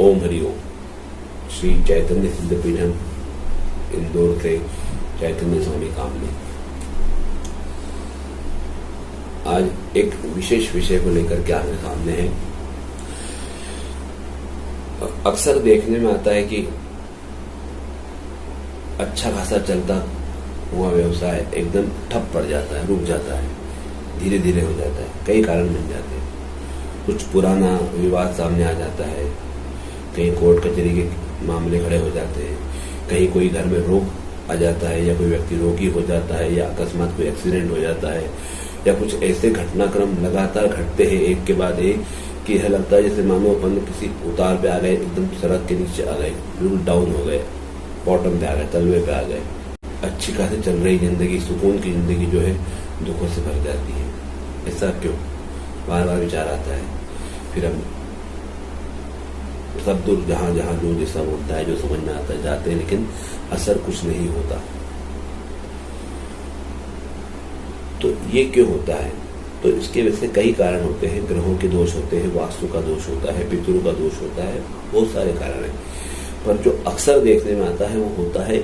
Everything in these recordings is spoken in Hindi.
ओम हरि ओम। श्री चैतन्य सिद्धपीठम इंदौर से चैतन्य स्वामी कामली। आज एक विशेष विषय को लेकर के आपके सामने है। अक्सर देखने में आता है कि अच्छा खासा चलता हुआ व्यवसाय एकदम ठप पड़ जाता है, रुक जाता है, धीरे धीरे हो जाता है। कई कारण मिल जाते हैं। कुछ पुराना विवाद सामने आ जाता है, कहीं कोर्ट कचहरी के मामले खड़े हो जाते हैं, कहीं कोई घर में रोग आ जाता है, या कोई व्यक्ति रोगी हो जाता है, या अकस्मात कोई एक्सीडेंट हो जाता है, या कुछ ऐसे घटनाक्रम लगातार घटते हैं एक के बाद एक कि यह लगता है जैसे मानो अपन किसी उतार पे आ गए, एकदम सड़क के नीचे आ गए, बिल्कुल डाउन हो गए, बॉटम पे आ गए, तलवे पे आ गए। अच्छी खासी चल रही जिंदगी, सुकून की जिंदगी जो है दुखों से भर जाती है। ऐसा क्यों? बार बार विचार आता है। फिर हम सब दूर जहां जहां जो जैसा बोलता है, जो समझ में आता है, जाते हैं, लेकिन असर कुछ नहीं होता। तो ये क्यों होता है? तो इसके वजह से कई कारण होते हैं। ग्रहों के दोष होते हैं, वास्तु का दोष होता है, पितरों का दोष होता है, बहुत सारे कारण हैं। पर जो अक्सर देखने में आता है वो होता है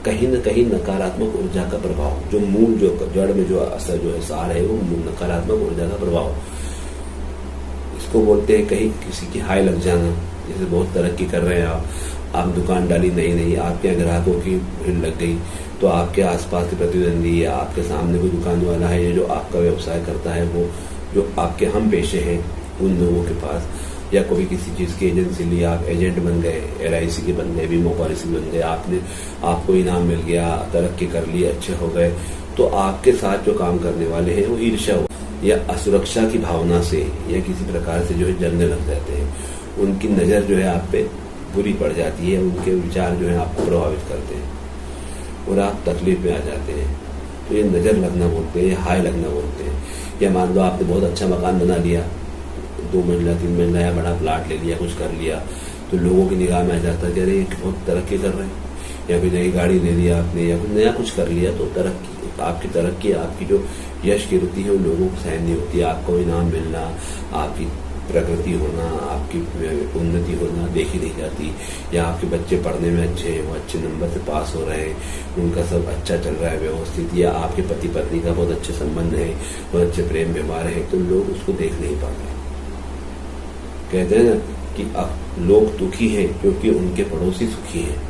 कहीं न कहीं नकारात्मक ऊर्जा का प्रभाव। जो मूल, जो जड़ में जो असर, जो है सार है, वो नकारात्मक ऊर्जा का प्रभाव। इसको बोलते हैं कहीं किसी की हाय लग जाना। जैसे बहुत तरक्की कर रहे हैं आप दुकान डाली नहीं, आपके यहाँ ग्राहकों की भीड़ लग गई, तो आपके आसपास के प्रतिद्वंदी या आपके सामने कोई दुकान वाला है, जो आपका व्यवसाय करता है, वो जो आपके हम पेशे हैं उन लोगों के पास, या कोई किसी चीज की एजेंसी ली, आप एजेंट बन गए, LIC के बन गए, बीमा पॉलिसी बन गए, आपको इनाम मिल गया, तरक्की कर ली, अच्छे हो गए, तो आपके साथ जो काम करने वाले हैं वो ईर्ष्या या असुरक्षा की भावना से या किसी प्रकार से जो है जलने लग जाते हैं। उनकी नजर जो है आप पे बुरी पड़ जाती है, उनके विचार जो है आपको प्रभावित करते हैं और आप तकलीफ में आ जाते हैं। तो ये नजर लगना बोलते हैं, हाय लगना बोलते हैं। या मान लो आपने बहुत अच्छा मकान बना लिया, 2 मंजिला 3 मंजिला या बड़ा प्लाट ले लिया, कुछ कर लिया, तो लोगों की निगाह में आ जाता है कि अरे बहुत तरक्की कर रहे हैं। या कोई नई गाड़ी ले लिया आपने, या कुछ नया कुछ कर लिया, तो आपकी तरक्की, आपकी जो यश कीर्ति है वो लोगों को सहन नहीं होती। आपको इनाम मिलना, आपकी प्रगति होना, आपकी उन्नति होना देखी नहीं जाती। या आपके बच्चे पढ़ने में अच्छे हैं, वो अच्छे नंबर से पास हो रहे हैं, उनका सब अच्छा चल रहा है व्यवस्थित, या आपके पति पत्नी का बहुत अच्छे संबंध है, बहुत अच्छे प्रेम व्यवहार है, तो लोग उसको देख नहीं पाते। कहते हैं ना कि लोग दुखी हैं क्योंकि उनके पड़ोसी सुखी हैं।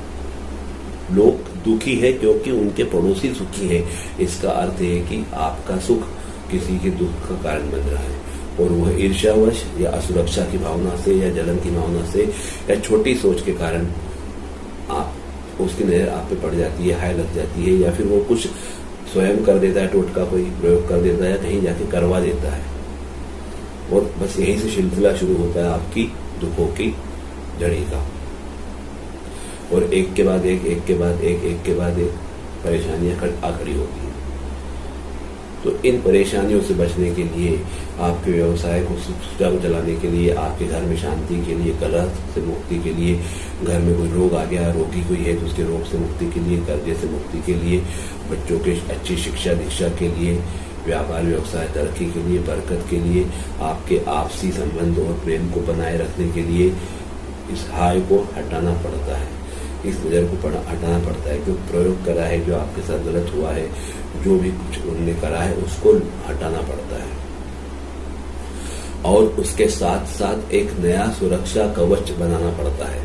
लोग दुखी है क्योंकि उनके पड़ोसी सुखी हैं। इसका अर्थ है कि आपका सुख किसी के दुख का कारण बन रहा है, और वह ईर्ष्यावश या असुरक्षा की भावना से या जलन की भावना से या छोटी सोच के कारण आप उसकी नजर आप पे पड़ जाती है, हाय लग जाती है, या फिर वो कुछ स्वयं कर देता है, टोटका कोई प्रयोग कर देता है, या कहीं जाके करवा देता है, और बस यहीं से सिलसिला शुरू होता है आपकी दुखों की जड़ी का। और एक के बाद एक परेशानियां खड़ी होती हैं। तो इन परेशानियों से बचने के लिए, आपके व्यवसाय को सुचारू चलाने के लिए, आपके घर में शांति के लिए, कलह से मुक्ति के लिए, घर में कोई रोग आ गया, रोगी कोई है तो उसके रोग से मुक्ति के लिए, कर्जे से मुक्ति के लिए, बच्चों के अच्छी शिक्षा दीक्षा के लिए, व्यापार व्यवसाय तरक्की के लिए, बरकत के लिए, आपके आपसी संबंध और प्रेम को बनाए रखने के लिए इस हाय को हटाना पड़ता है, इस नजर को हटाना पड़ता है। जो प्रयोग करा है, जो आपके साथ गलत हुआ है, जो भी कुछ उन्होंने करा है, उसको हटाना पड़ता है। और उसके साथ साथ एक नया सुरक्षा कवच बनाना पड़ता है।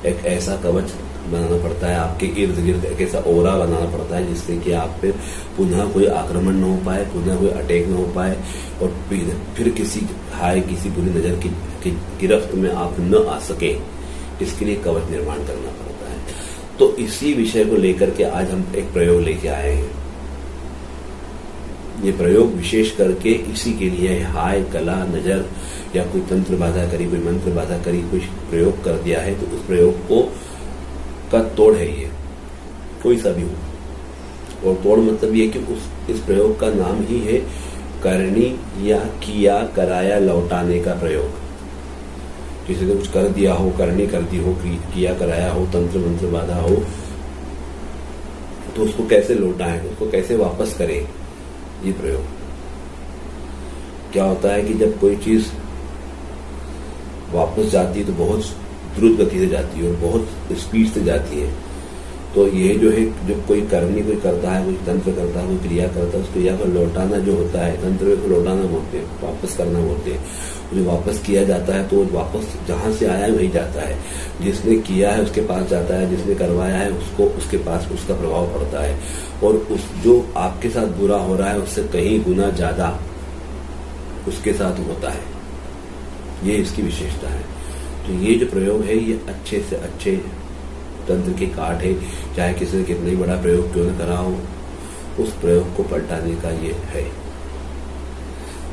एक ऐसा कवच बनाना पड़ता है, आपके इर्द गिर्द एक ऐसा ओरा बनाना पड़ता है जिससे कि आप पे पुनः कोई आक्रमण न हो पाए, पुनः कोई अटैक न हो पाए, और फिर किसी बुरी नजर की गिरफ्त में आप न आ सके। इसके लिए कवच निर्माण करना पड़ता है। तो इसी विषय को लेकर के आज हम एक प्रयोग लेके आए हैं। ये प्रयोग विशेष करके इसी के लिए है। हाय, कला, नजर, या कोई तंत्र बाधा करी, कोई मंत्र बाधा करी, कोई प्रयोग कर दिया है, तो उस प्रयोग को का तोड़ है ये, कोई सा भी हो। और तोड़ मतलब ये कि इस प्रयोग का नाम ही है करनी या किया कराया लौटाने का प्रयोग। किसी ने कुछ कर दिया हो, करनी कर दी हो, किया कराया हो, तंत्र मंत्र बाधा हो, तो उसको कैसे लौटाएं, उसको कैसे वापस करें, ये प्रयोग। क्या होता है कि जब कोई चीज वापस जाती है तो बहुत द्रुत गति से जाती है और बहुत स्पीड से जाती है। तो ये जो है, जब कोई करनी कोई करता है, कोई तंत्र करता है, कोई क्रिया करता है, उस क्रिया को लौटाना जो होता है, तंत्र में लौटाना बोलते हैं, वापस करना बोलते हैं। जो वापस किया जाता है तो वापस जहाँ से आया है वहीं जाता है। जिसने किया है उसके पास जाता है, जिसने करवाया है उसको उसके पास उसका प्रभाव पड़ता है, और उस जो आपके साथ बुरा हो रहा है उससे कहीं गुना ज्यादा उसके साथ होता है। ये इसकी विशेषता है। तो ये जो प्रयोग है ये अच्छे से अच्छे तंत्र की काट है, चाहे किसी ने कितना ही बड़ा प्रयोग क्यों न करा हो, उस प्रयोग को पलटाने का ये है।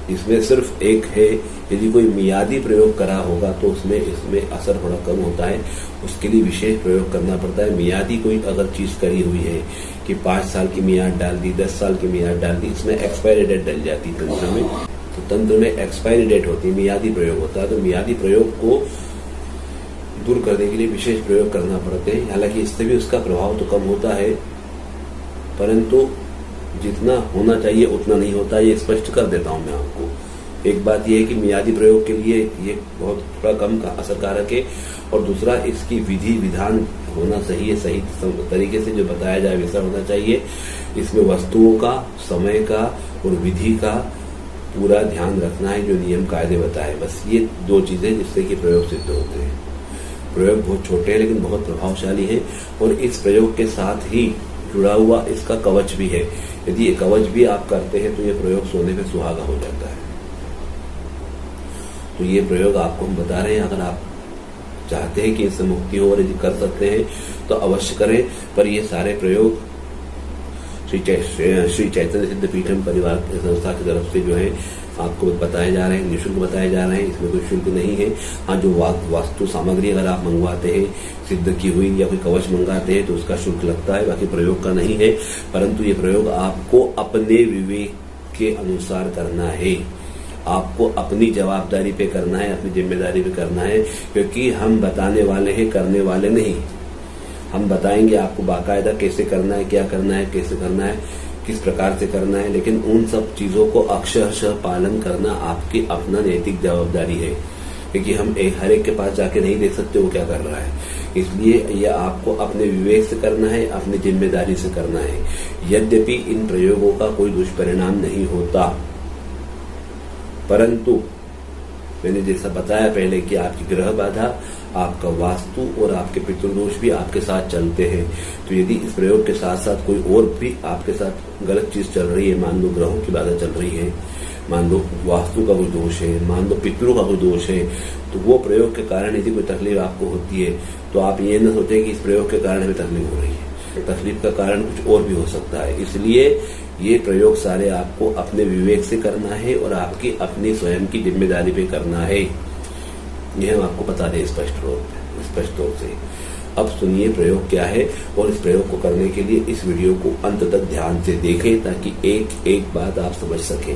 इसमें सिर्फ एक है, यदि कोई मियादी प्रयोग करा होगा तो उसमें इसमें असर थोड़ा कम होता है, उसके लिए विशेष प्रयोग करना पड़ता है। मियादी कोई अगर चीज करी हुई है कि 5 साल की मियाद डाल दी, 10 साल की मियाद डाल दी, इसमें एक्सपायरी डेट डल जाती है तंत्र में। तो तंत्र में एक्सपायरी डेट होती है, मियादी प्रयोग होता है। तो मियादी प्रयोग को दूर करने के लिए विशेष प्रयोग करना पड़ते हैं। हालांकि इससे भी उसका प्रभाव तो कम होता है, परंतु जितना होना चाहिए उतना नहीं होता। ये स्पष्ट कर देता हूं मैं आपको। एक बात यह है कि मियादी प्रयोग के लिए ये बहुत थोड़ा कम का असरकारक है, और दूसरा इसकी विधि विधान होना चाहिए, सही तरीके से जो बताया जाए वैसा होना चाहिए। इसमें वस्तुओं का, समय का और विधि का पूरा ध्यान रखना है, जो नियम कायदे बताए। बस ये 2 चीजें जिससे कि प्रयोग सिद्ध होते हैं। प्रयोग बहुत छोटे हैं लेकिन बहुत प्रभावशाली है, और इस प्रयोग के साथ ही जुड़ा हुआ इसका कवच भी है। यदि ये कवच भी आप करते हैं तो ये प्रयोग सोने पे सुहागा हो जाता है। तो ये प्रयोग आपको हम बता रहे हैं। अगर आप चाहते हैं कि इससे मुक्ति हो और यदि कर सकते हैं तो अवश्य करें। पर ये सारे प्रयोग श्री चैतन्य सिद्ध पीठम परिवार संस्था की तरफ से जो है आपको बताए जा रहे हैं, निःशुल्क बताए जा रहे हैं। इसमें कोई शुल्क नहीं है। हाँ, जो वास्तु सामग्री अगर आप मंगवाते हैं सिद्ध की हुई या कोई कवच मंगाते हैं तो उसका शुल्क लगता है, बाकी प्रयोग का नहीं है। परंतु ये प्रयोग आपको अपने विवेक के अनुसार करना है, आपको अपनी जवाबदारी पे करना है, अपनी जिम्मेदारी पे करना है, क्योंकि हम बताने वाले हैं, करने वाले नहीं। हम बताएंगे आपको बाकायदा कैसे करना है, क्या करना है, कैसे करना है, किस प्रकार से करना है, लेकिन उन सब चीजों को अक्षरशः पालन करना आपकी अपना नैतिक जवाबदारी है, क्योंकि हम हर एक के पास जाके नहीं देख सकते वो क्या कर रहा है। इसलिए यह आपको अपने विवेक से करना है, अपनी जिम्मेदारी से करना है। यद्यपि इन प्रयोगों का कोई दुष्परिणाम नहीं होता, परंतु मैंने जैसा बताया पहले कि आपकी ग्रह बाधा, आपका वास्तु और आपके पितृदोष भी आपके साथ चलते हैं। तो यदि इस प्रयोग के साथ साथ कोई और भी आपके साथ गलत चीज चल रही है, मान लो ग्रहों की बाधा चल रही है, मान लो वास्तु का कोई दोष है, मान लो पितरों का कोई दोष है, तो वो प्रयोग के कारण यदि कोई तकलीफ आपको होती है तो आप ये न सोचें कि इस प्रयोग के कारण हमें तकलीफ हो रही है। तकलीफ का कारण कुछ और भी हो सकता है। इसलिए ये प्रयोग सारे आपको अपने विवेक से करना है और आपकी अपनी स्वयं की जिम्मेदारी पे करना है। यह हम आपको बता दें स्पष्ट तौर से। अब सुनिए प्रयोग क्या है, और इस प्रयोग को करने के लिए इस वीडियो को अंत तक ध्यान से देखें ताकि एक एक बात आप समझ सकें।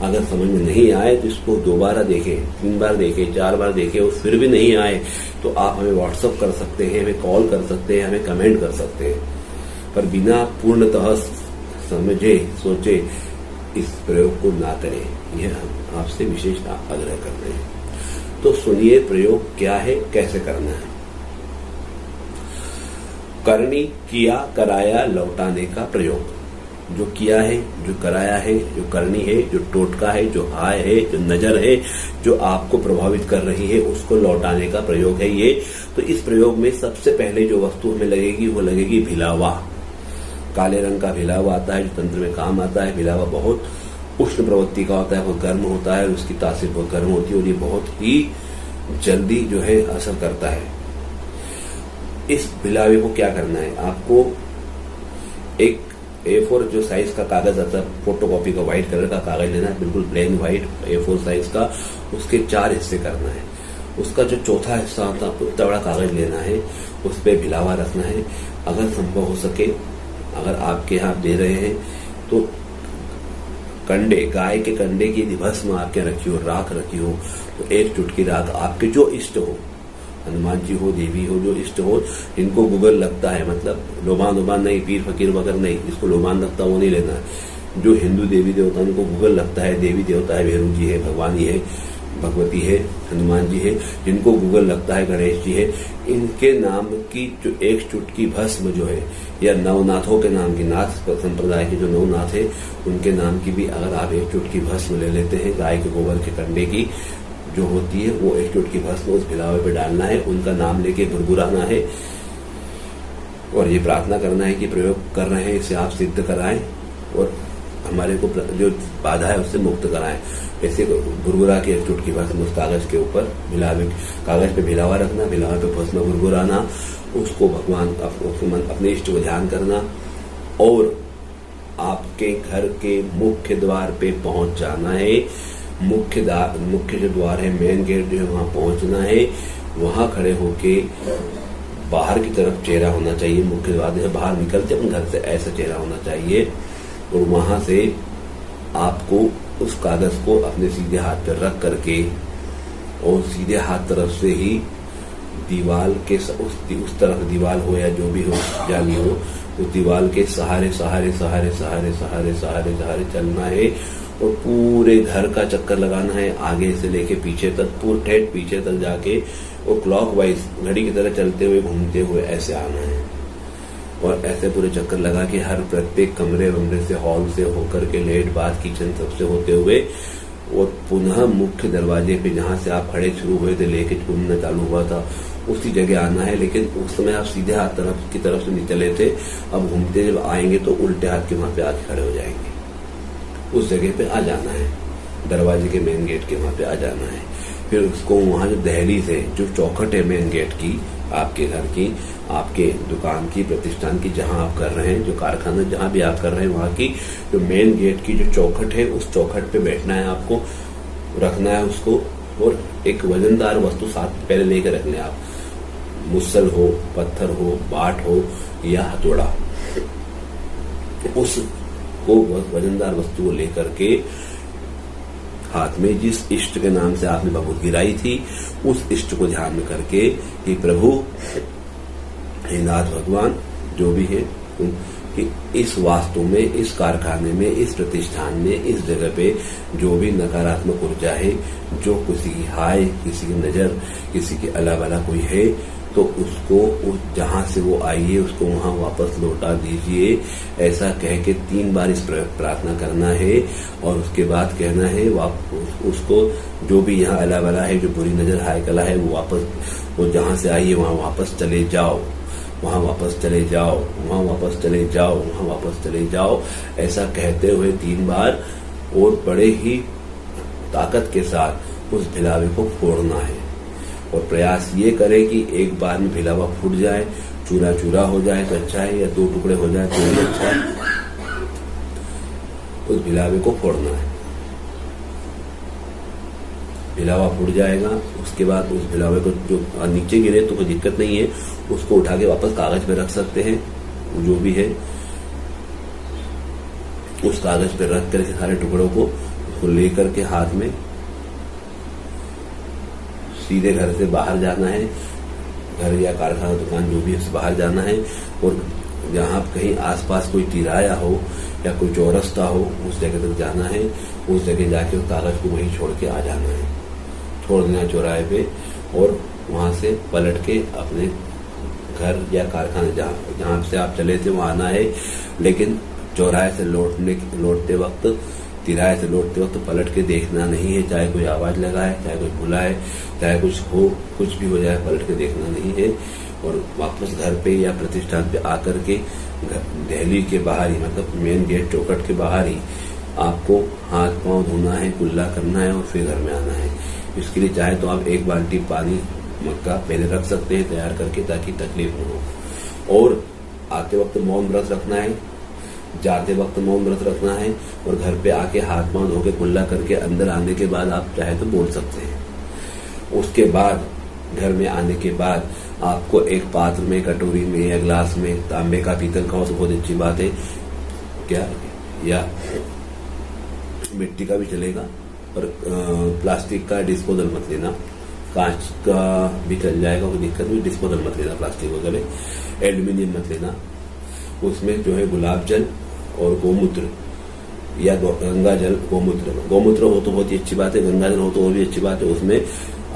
अगर समझ में नहीं आए तो इसको 2 बार देखें, 3 बार देखें, 4 बार देखें, और फिर भी नहीं आए तो आप हमें व्हाट्सअप कर सकते हैं, हमें कॉल कर सकते हैं, हमें कमेंट कर सकते हैं। पर बिना पूर्णतः समझे सोचे इस प्रयोग को ना करें, यह हम आपसे विशेष आग्रह कर रहे हैं। तो सुनिए प्रयोग क्या है, कैसे करना है। करनी, किया, कराया, लौटाने का प्रयोग। जो किया है, जो कराया है, जो करनी है, जो टोटका है, जो हाय है, जो नजर है, जो आपको प्रभावित कर रही है, उसको लौटाने का प्रयोग है ये। तो इस प्रयोग में सबसे पहले जो वस्तु हमें लगेगी वो लगेगी भिलावा। काले रंग का भिलावा आता है जो तंत्र में काम आता है। भिलावा बहुत उष्ण प्रवृत्ति का होता है, वो गर्म होता है, उसकी तासीर बहुत गर्म होती है और ये बहुत ही जल्दी जो है असर करता है। इस भिलावे को क्या करना है, आपको एक A4 जो साइज का कागज आता है, फोटोकॉपी का व्हाइट कलर का कागज लेना है, बिल्कुल प्लेन व्हाइट A4 साइज का। उसके 4 हिस्से करना है। उसका जो चौथा हिस्सा होता है उतना बड़ा कागज लेना है, उस पर भिलावा रखना है। अगर संभव हो सके, अगर आपके यहाँ दे रहे हैं तो कंडे, गाय के कंडे की यदि भस्म आपके रखी हो, राख रखी हो, तो 1 चुटकी राख आपके जो इष्ट हो, हनुमान जी हो, देवी हो, जो इष्ट हो, जिनको गूगल लगता है, मतलब लोबान नहीं, पीर फकीर वगैरह नहीं, जिसको लोबान लगता है वो नहीं लेना है। जो हिंदू देवी देवता उनको गूगल लगता है, देवी देवता है, भैरू जी है, भगवान ही है, भगवती है, हनुमान जी है, जिनको गूगल लगता है गणेश जी है, इनके नाम की जो एक चुटकी भस्म जो है, या नवनाथों के नाम की, नाथ संप्रदाय के जो नवनाथ है उनके नाम की भी अगर आप एक चुटकी भस्म ले लेते हैं, गाय के गोबर के कंडे की जो होती है, वो एक चुटकी भस्म उस भिलावे पे डालना है, उनका नाम लेके गुरगुराना है और ये प्रार्थना करना है कि प्रयोग कर रहे हैं इसे आप सिद्ध कराएं और हमारे को जो बाधा है उससे मुक्त कराएं। ऐसे गुरगुरा के एक चुटकी भस्म उस कागज के ऊपर भिलावे, कागज पे भिलावा रखना, भिलावे पे भस्म गुरगुराना, उसको भगवान अपने इष्ट को ध्यान करना और आपके घर के मुख्य द्वार पे पहुंच जाना है। मुख्य जो द्वार है, मेन गेट जो है, वहां पहुंचना है। वहां खड़े होके बाहर की तरफ चेहरा होना चाहिए, मुख्य द्वार से बाहर निकलते अपने घर से ऐसा चेहरा होना चाहिए और वहां से आपको उस कागज को अपने सीधे हाथ पर रख करके और सीधे हाथ तरफ से ही दीवाल के उस तरफ दीवाल हो या जो भी हो जानी हो, उस दीवाल के सहारे सहारे सहारे सहारे सहारे सहारे सहारे चलना है और पूरे घर का चक्कर लगाना है, आगे से लेके पीछे तक, पूरे ठेठ पीछे तक जाके और क्लॉकवाइज घड़ी की तरह चलते हुए घूमते हुए ऐसे आना है और ऐसे पूरे चक्कर लगा के हर प्रत्येक कमरे वमरे से, हॉल से होकर के लेट बाथ किचन सबसे होते हुए और पुनः मुख्य दरवाजे पे जहां से आप खड़े शुरू हुए थे लेके घूमना चालू हुआ था उसी जगह आना है। लेकिन उस समय आप सीधे हाथ की तरफ से नहीं चले थे, अब घूमते जब आएंगे तो उल्टे हाथ के वहां पे आके खड़े हो जाएंगे, उस जगह पे आ जाना है, दरवाजे के मेन गेट के वहां पे आ जाना है। फिर उसको वहां जो दहलीज है, जो चौखट है मेन गेट की, आपके घर की, आपके दुकान की, प्रतिष्ठान की, जहां आप कर रहे हैं, जो कारखाना जहां भी आप कर रहे हैं, वहां की जो मेन गेट की जो चौखट है, उस चौखट पे बैठना है आपको, रखना है उसको और एक वजनदार वस्तु साथ पहले लेकर रख लें आप, मुसल हो, पत्थर हो, बाट हो या हथौड़ा, उसको वजनदार वस्तु को लेकर के हाथ में जिस इष्ट के नाम से आपने भभूत गिराई थी उस इष्ट को ध्यान में करके कि प्रभु हे नाथ भगवान जो भी है कि इस वास्तु में, इस कारखाने में, इस प्रतिष्ठान में, इस जगह पे जो भी नकारात्मक ऊर्जा है, जो किसी की हाय, किसी की नजर, किसी के अला बला कोई है तो उसको जहां से वो आई है उसको वहां वापस लौटा दीजिए, ऐसा कह के 3 बार इस प्रार्थना करना है और उसके बाद कहना है उसको जो भी यहाँ अला बला है, जो बुरी नजर हाय कला है, वो वापस, वो जहां से आई है वहां वापस चले जाओ, वहां वापस चले जाओ, वहां वापस चले जाओ, वहां वापस चले जाओ, ऐसा कहते हुए 3 बार और बड़े ही ताकत के साथ उस भिलावे को फोड़ना है और प्रयास ये करें कि एक बार में भिलावा फूट जाए, चूरा चूरा हो जाए तो अच्छा है, या 2 टुकड़े हो जाए तो भी अच्छा है। उस भिलावे को फोड़ना है, भिलावा फूट जाएगा, उसके बाद उस भिलावे को जो नीचे गिरे तो कोई दिक्कत नहीं है, उसको उठा के वापस कागज पे रख सकते हैं, जो भी है उस कागज पे रख करके सारे टुकड़ों को उसको लेकर के हाथ में सीधे घर से बाहर जाना है, घर या कारखाना दुकान जो भी है उससे बाहर जाना है और जहां कहीं आसपास कोई तिराया हो या कोई चौरस्ता हो उस जगह तक जाना है, उस जगह जाके उस कागज को वहीं छोड़ के आ जाना है, छोड़ देना चौराहे पे और वहां से पलट के अपने घर या कारखाने जहां से आप चले थे वहां आना है। लेकिन चौराहे से लौटते वक्त, तिराहे से लौटते वक्त पलट के देखना नहीं है, चाहे कोई आवाज लगाए, चाहे कोई बुलाए, चाहे कुछ हो, कुछ भी हो जाए, पलट के देखना नहीं है और वापस घर पे या प्रतिष्ठान पे आकर के दहली के बाहर ही, मतलब मेन गेट चौखट के बाहर ही आपको हाथ पांव धोना है, कुल्ला करना है और फिर घर में आना है। इसके लिए चाहे तो आप 1 बाल्टी पानी मक्का पहले रख सकते हैं तैयार करके, ताकि तकलीफ न हो। और आते वक्त मौन व्रत रखना है, जाते वक्त मौन व्रत रखना है और घर पे आके हाथ पांव धो के कुल्ला करके अंदर आने के बाद आप चाहे तो बोल सकते हैं। उसके बाद घर में आने के बाद आपको एक पात्र में, कटोरी में या ग्लास में, तांबे का, पीतल का हो तो बहुत अच्छी बात है क्या, या मिट्टी का भी चलेगा, पर प्लास्टिक का डिस्पोजल मत लेना, कांच का भी चल जाएगा, कोई दिक्कत नहीं, डिस्पोजल मत लेना प्लास्टिक वगैरह, एल्यूमिनियम मत लेना। उसमें जो है गुलाब जल और गोमूत्र या गंगा जल गोमूत्र हो तो बहुत ही अच्छी बात है, गंगा जल हो तो और भी अच्छी बात है। उसमें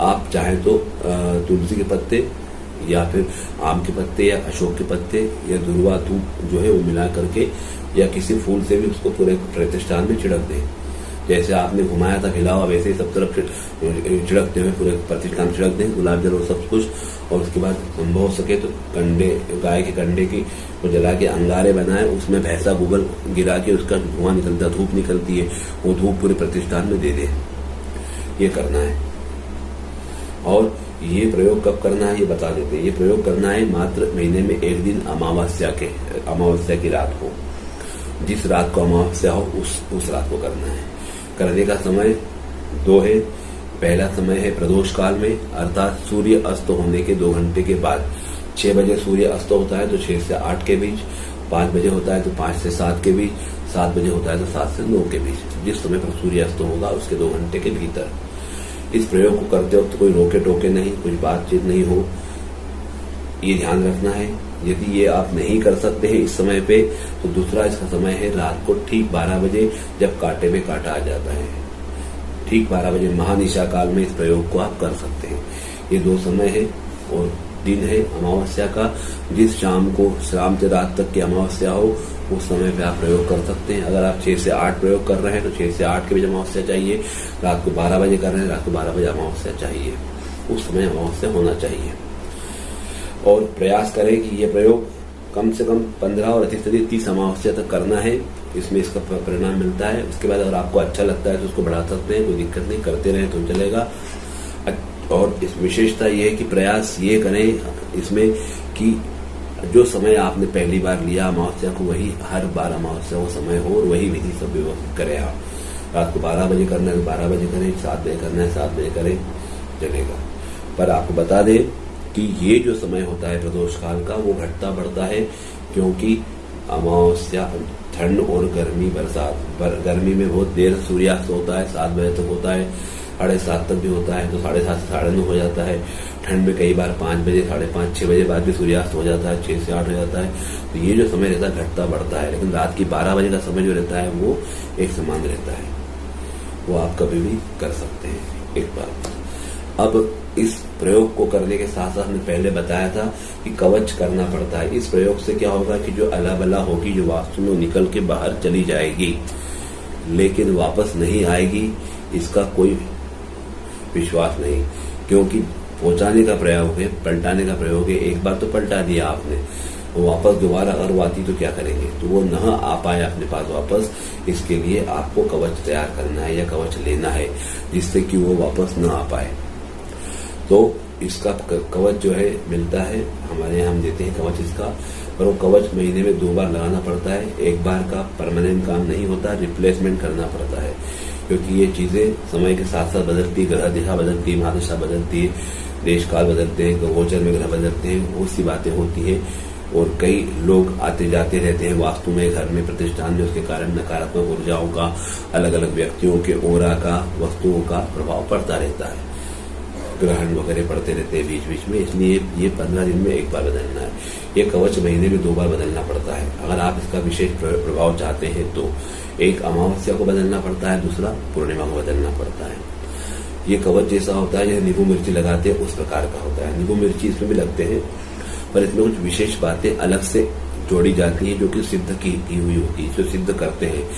आप चाहें तो तुलसी के पत्ते या फिर आम के पत्ते या अशोक के पत्ते या दुर्वा धूप जो है वो मिला करके या किसी फूल से भी उसको पूरे प्रतिष्ठान में छिड़क दें। जैसे आपने घुमाया था हिलावा, वैसे ही सब तरफ छिड़कते हुए पूरे प्रतिष्ठान छिड़क दें, गुलाब जल और सब कुछ। और उसके बाद संभव हो सके तो कंडे, गाय के कंडे की वो जला के अंगारे बनाए, उसमें भैंसा गोबर गिरा के उसका धुआं निकलता, धूप निकलती है, वो धूप पूरे प्रतिष्ठान में दे दे। ये करना है। और ये प्रयोग कब करना है ये बता देते हैं। ये प्रयोग करना है मात्र महीने में एक दिन अमावस्या की रात को। जिस रात को अमावस्या हो उस रात को करना है। करने का समय 2 है। पहला समय है प्रदोष काल में, अर्थात सूर्य अस्त होने के 2 घंटे के बाद। 6 बजे सूर्य अस्त होता है तो 6 से 8 के बीच, 5 बजे होता है तो 5 से 7 के बीच, 7 बजे होता है तो 7 से 9 के बीच। जिस समय पर सूर्य अस्त होगा उसके 2 घंटे के भीतर इस प्रयोग को करते वक्त कोई रोके टोके नहीं, कुछ बातचीत नहीं हो, ये ध्यान रखना है। यदि ये आप नहीं कर सकते हैं इस समय पे तो दूसरा इसका समय है रात को ठीक 12 बजे, जब कांटे में कांटा आ जाता है। ठीक 12 बजे महानिशा काल में इस प्रयोग को आप कर सकते हैं। ये 2 समय है और दिन है अमावस्या का। जिस शाम से रात तक की अमावस्या हो उस समय पे आप प्रयोग कर सकते हैं। अगर आप 6 से 8 प्रयोग कर रहे हैं तो 6 से 8 के बीच अमावस्या चाहिए। रात को 12 बजे कर रहे हैं, रात को 12 बजे अमावस्या चाहिए। उस समय अमावस्या होना चाहिए। और प्रयास करें कि ये प्रयोग कम से कम 15 और अधिक से अधिक 30 अमावस्या तक करना है। इसमें इसका परिणाम मिलता है। उसके बाद अगर आपको अच्छा लगता है तो उसको बढ़ा सकते हैं, कोई दिक्कत नहीं, करते रहें तो चलेगा। और इस विशेषता ये है कि प्रयास ये करें इसमें कि जो समय आपने पहली बार लिया अमावस्या को, वही हर बार अमावस्या वो समय हो और वही विधि सब व्यवस्थित करें। आप रात को 12 बजे करना है तो 12 बजे करें, 7 बजे करना है 7 बजे करें, चलेगा। पर आपको बता दें कि ये जो समय होता है प्रदोष काल का वो घटता बढ़ता है, क्योंकि अमावस्या ठंड और गर्मी, बरसात गर्मी में बहुत देर सूर्यास्त होता है, 7 बजे तक होता है, 7:30 तक भी होता है तो 7:30 से 9:30 हो जाता है। ठंड में कई बार 5 बजे, 5:30, 6 बजे बाद भी सूर्यास्त हो जाता है, 6 से 8 हो जाता है। तो ये जो समय रहता है घटता बढ़ता है, लेकिन रात की 12 बजे का समय जो रहता है वो एक समान रहता है। वो आप कभी भी कर सकते हैं। एक बार अब इस प्रयोग को करने के साथ साथ हमने पहले बताया था कि कवच करना पड़ता है। इस प्रयोग से क्या होगा कि जो अला बला होगी, जो वास्तु में निकल के बाहर चली जाएगी लेकिन वापस नहीं आएगी, इसका कोई विश्वास नहीं। क्योंकि पहुंचाने का प्रयोग है, पलटाने का प्रयोग है। एक बार तो पलटा दिया आपने, वो वापस दोबारा अगर वो आती तो क्या करेंगे, तो वो न आ पाए अपने पास वापस। इसके लिए आपको कवच तैयार करना है या कवच लेना है जिससे कि वो वापस न आ पाए। तो इसका कवच जो है मिलता है हमारे यहाँ, हम देते हैं कवच इसका। पर वो कवच महीने में 2 बार लगाना पड़ता है। एक बार का परमानेंट काम नहीं होता, रिप्लेसमेंट करना पड़ता है। क्योंकि ये चीजें समय के साथ साथ बदलती, ग्रह दिशा बदलती है, महादशा बदलती है, देश काल बदलते हैं, गोचर में ग्रह बदलते हैं, बहुत सी बातें होती हैं। और कई लोग आते जाते रहते हैं वास्तु में, घर में, प्रतिष्ठान में। उसके कारण नकारात्मक ऊर्जाओं का, अलग अलग व्यक्तियों के ओरा का, वस्तुओं का प्रभाव पड़ता रहता है। ग्रहण वगैरह पड़ते रहते हैं बीच बीच में, इसलिए ये 15 दिन में एक बार बदलना है। ये कवच महीने में 2 बार बदलना पड़ता है। अगर आप इसका विशेष प्रभाव चाहते हैं तो एक अमावस्या को बदलना पड़ता है, दूसरा पूर्णिमा को बदलना पड़ता है। ये कवच जैसा होता है जैसे नींबू मिर्ची लगाते हैं उस प्रकार का होता है। नींबू मिर्ची इसमें भी लगते हैं, पर इसमें कुछ विशेष बातें अलग से जोड़ी जाती हैं जो कि सिद्ध की हुई होती है, जो सिद्ध करते हैं।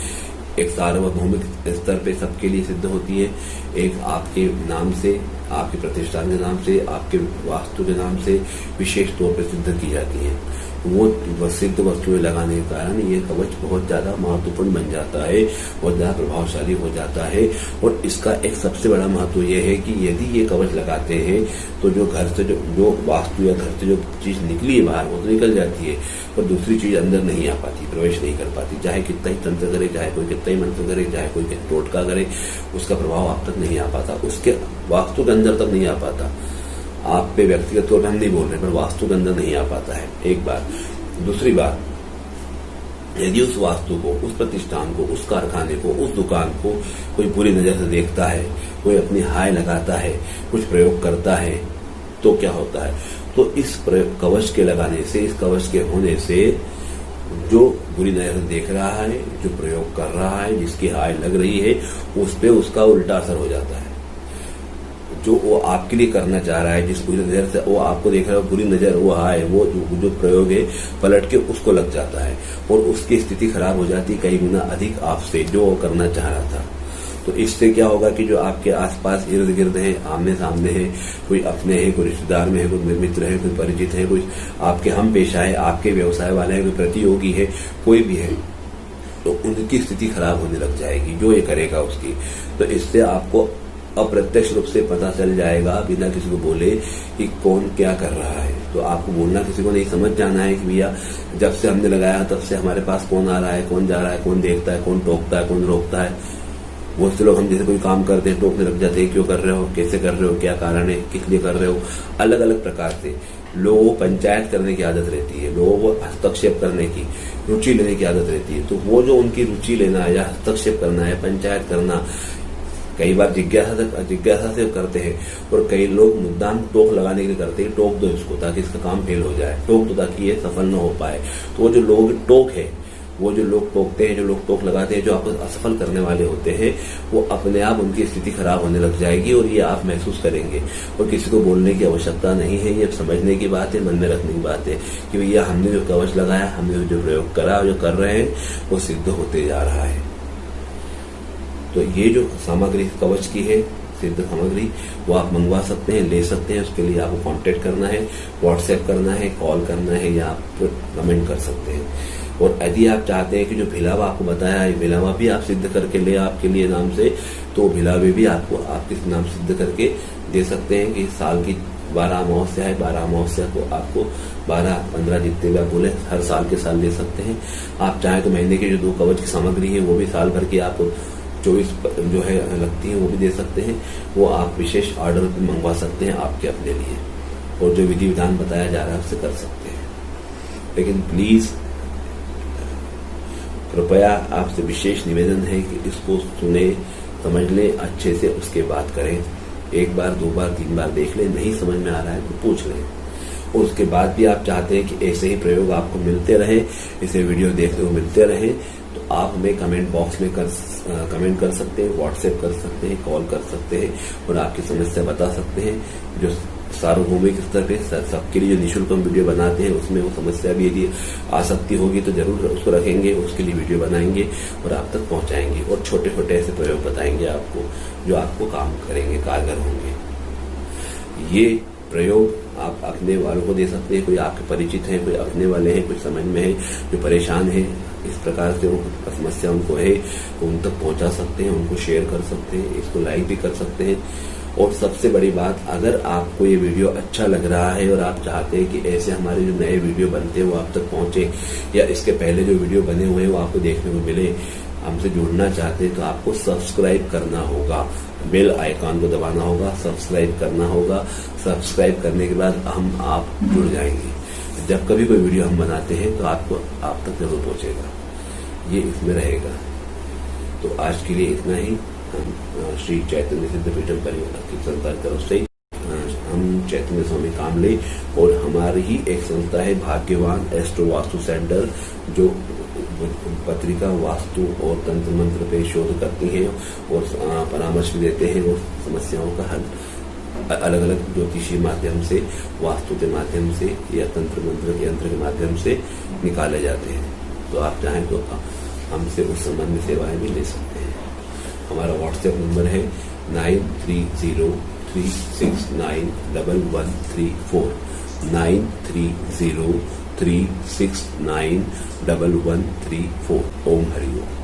एक सार्वभौमिक स्तर पे सबके लिए सिद्ध होती है, एक आपके नाम से, आपके प्रतिष्ठान के नाम से, आपके वास्तु के नाम से विशेष तौर पे सिद्ध की जाती है। वो सिद्ध वस्तुएं लगाने के कारण ये कवच बहुत ज्यादा महत्वपूर्ण बन जाता है, बहुत ज्यादा प्रभावशाली हो जाता है। और इसका एक सबसे बड़ा महत्व ये है कि यदि ये कवच लगाते हैं तो जो घर से जो वास्तु या घर से जो चीज निकली है बाहर वो तो निकल जाती है, पर दूसरी चीज अंदर नहीं आ पाती, प्रवेश नहीं कर पाती। चाहे कितना ही तंत्र करे, चाहे कोई कितना ही मंत्र करे, चाहे कोई टोटका करे, उसका प्रभाव आप तक नहीं आ पाता, उसके वास्तु के अंदर तक नहीं आ पाता। आप पे व्यक्तिगत तौर पर हम नहीं बोल रहे, पर वास्तु के अंदर नहीं आ पाता है। एक बात। दूसरी बात, यदि उस वास्तु को, उस प्रतिष्ठान को, उस कारखाने को, उस दुकान को कोई बुरी नजर से देखता है, कोई अपनी हाय लगाता है, कुछ प्रयोग करता है, तो क्या होता है, तो इस कवच के लगाने से, इस कवच के होने से जो बुरी नजर से देख रहा है, जो प्रयोग कर रहा है, जिसकी हाय लग रही है, उस पे उसका उल्टा असर हो जाता है। जो वो आपके लिए करना चाह रहा है, जिस बुरी नजर से वो आपको देख रहा है, बुरी नजर वो हाय, वो जो प्रयोग है पलट के उसको लग जाता है और उसकी स्थिति खराब हो जाती है कई गुना अधिक आपसे जो वो करना चाह रहा था। तो इससे क्या होगा कि जो आपके आसपास इर्द गिर्द है, आमने सामने है, कोई अपने है, कोई रिश्तेदार में है, कोई मित्र है, कोई परिचित है, कोई आपके हम पेशा है, आपके व्यवसाय वाले है, कोई प्रतियोगी है, कोई भी है, तो उनकी स्थिति खराब होने लग जाएगी जो ये करेगा उसकी। तो इससे आपको अप्रत्यक्ष रूप से पता चल जाएगा बिना किसी को बोले कि कौन क्या कर रहा है। तो आपको बोलना किसी को नहीं, समझ जाना है कि भैया जब से हमने लगाया तब से हमारे पास कौन आ रहा है, कौन जा रहा है, कौन देखता है, कौन टोकता है, कौन रोकता है। बहुत से लोग हम जैसे कोई काम करते हैं टोकने लग जाते हैं, क्यों कर रहे हो, कैसे कर रहे हो, क्या कारण है, किस लिए कर रहे हो। अलग अलग प्रकार से लोगों को पंचायत करने की आदत रहती है, लोगों को हस्तक्षेप करने की, रुचि लेने की आदत रहती है। तो वो जो उनकी रुचि लेना है या हस्तक्षेप करना है, पंचायत करना, कई बार जिज्ञासा से करते हैं और कई लोग मुद्दाम टोक लगाने के लिए करते हैं, टोक दो इसको ताकि इसका काम फेल हो जाए, टोक दो ताकि ये सफल न हो पाए। तो वो जो लोग टोक है, वो जो लोग टोकते हैं, जो लोग टोक लगाते हैं, जो आपको असफल करने वाले होते हैं, वो अपने आप उनकी स्थिति खराब होने लग जाएगी और ये आप महसूस करेंगे। और किसी को बोलने की आवश्यकता नहीं है, ये समझने की बात है, मन में रखने की बात है कि भैया हमने जो कवच लगाया, हमने जो प्रयोग करा, जो कर रहे हैं वो सिद्ध होते जा रहा है। तो ये जो सामग्री कवच की है, सिद्ध सामग्री, वो आप मंगवा सकते हैं, ले सकते हैं। उसके लिए आपको कांटेक्ट करना है, व्हाट्सएप करना है, कॉल करना है या आप कमेंट कर सकते हैं। और यदि आप चाहते हैं कि जो भिलावा आपको बताया है, भिलावा भी आप सिद्ध करके ले आपके लिए नाम से, तो भिलावे भी आपको आपके नाम सिद्ध करके दे सकते हैं कि साल की 12 अमावस्या है, 12 अमावस्या को आपको 12-15 जितने भी आप बोले हर साल के साल ले सकते हैं। आप चाहें तो महीने की जो 2 कवच की सामग्री है वो भी साल भर की आपको 24 जो है लगती है वो भी दे सकते हैं। वो आप विशेष ऑर्डर मंगवा सकते हैं आपके अपने लिए, और जो विधि विधान बताया जा रहा है उससे कर सकते हैं। लेकिन प्लीज कृपया आपसे विशेष निवेदन है कि इसको सुने, समझ लें अच्छे से, उसके बाद करें। 1 बार 2 बार 3 बार देख लें, नहीं समझ में आ रहा है तो पूछ लें। और उसके बाद भी आप चाहते हैं कि ऐसे ही प्रयोग आपको मिलते रहे, इसे वीडियो देखते हुए मिलते रहे, तो आप हमें कमेंट बॉक्स में कमेंट कर सकते हैं, व्हाट्सएप कर सकते हैं, कॉल कर सकते हैं और आपकी समस्या बता सकते हैं। जो सार्वभौमिक स्तर पे सबके लिए जो निःशुल्क हम वीडियो बनाते हैं उसमें वो समस्या भी यदि आसक्ति होगी तो जरूर उसको रखेंगे, उसके लिए वीडियो बनाएंगे और आप तक पहुंचाएंगे। और छोटे छोटे ऐसे प्रयोग बताएंगे आपको जो आपको काम करेंगे, कारगर होंगे। ये प्रयोग आप अपने वालों को दे सकते हैं, कोई आपके परिचित हैं, कोई अपने वाले हैं, कोई समझ में है, जो परेशान है, इस प्रकार से उनको समस्या उनको है तो उन तक पहुंचा सकते हैं, उनको शेयर कर सकते हैं, इसको लाइक भी कर सकते हैं। और सबसे बड़ी बात, अगर आपको ये वीडियो अच्छा लग रहा है और आप चाहते हैं कि ऐसे हमारे जो नए वीडियो बनते हैं वो आप तक पहुंचे, या इसके पहले जो वीडियो बने हुए हैं वो आपको देखने को मिले, हमसे जुड़ना चाहते हैं तो आपको सब्सक्राइब करना होगा, बेल आइकॉन को दबाना होगा, सब्सक्राइब करना होगा। सब्सक्राइब करने के बाद आप जुड़ जाएंगे। जब कभी कोई वीडियो हम बनाते हैं तो आप तक जरूर पहुंचेगा, ये इसमें रहेगा। तो आज के लिए इतना ही। हम श्री चैतन्य सिद्धपीठम परिवार की संस्था की तरफ से हम चैतन्य स्वामी कामले, और हमारी ही एक संस्था है भाग्यवान एस्ट्रो वास्तु सेंटर, जो पत्रिका, वास्तु और तंत्र मंत्र पे शोध करती हैं और परामर्श भी देते हैं और समस्याओं का हल अलग अलग ज्योतिषीय माध्यम से, वास्तु के माध्यम से या तंत्र मंत्र के यंत्र के माध्यम से निकाले जाते हैं। तो आप चाहें तो हमसे उस संबंध में सेवाएं भी ले सकते हैं। हमारा व्हाट्सएप नंबर है 9303691134 9303691134। ओम हरि ओम।